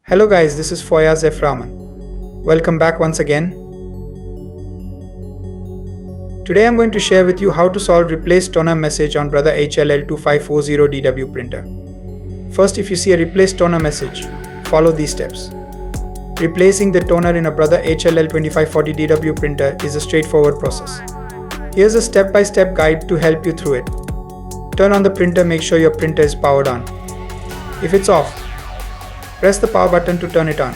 Hello guys, this is Foyaz F. Rahman. Welcome back once again. Today I'm going to share with you how to solve replace toner message on Brother HL-L2540DW printer. First, if you see a replace toner message, follow these steps. Replacing the toner in a Brother HL-L2540DW printer is a straightforward process. Here's a step-by-step guide to help you through it. Turn on the printer, make sure your printer is powered on. If it's off, press the power button to turn it on.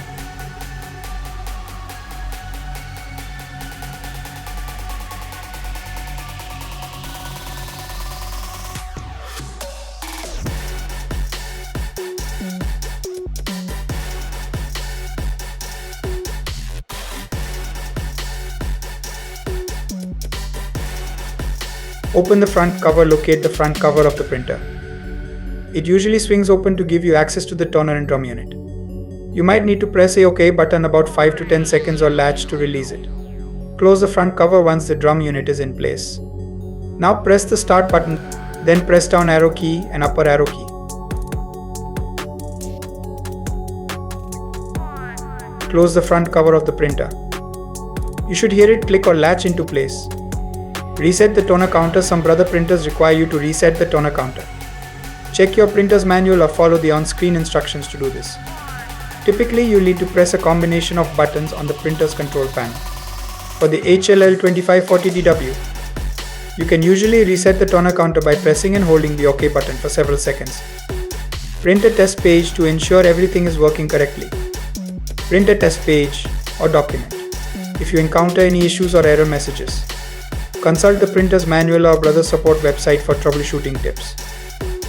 Open the front cover, locate the front cover of the printer. It usually swings open to give you access to the toner and drum unit. You might need to press a OK button about 5 to 10 seconds or latch to release it. Close the front cover once the drum unit is in place. Now press the start button, then press down arrow key and upper arrow key. Close the front cover of the printer. You should hear it click or latch into place. Reset the toner counter. Some Brother printers require you to reset the toner counter. Check your printer's manual or follow the on-screen instructions to do this. Typically, you'll need to press a combination of buttons on the printer's control panel. For the HL-L2540DW, you can usually reset the toner counter by pressing and holding the OK button for several seconds. Print a test page to ensure everything is working correctly. Print a test page or document. If you encounter any issues or error messages, consult the printer's manual or Brother support website for troubleshooting tips.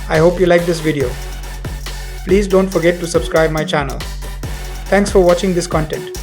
I hope you liked this video. Please don't forget to subscribe my channel. Thanks for watching this content.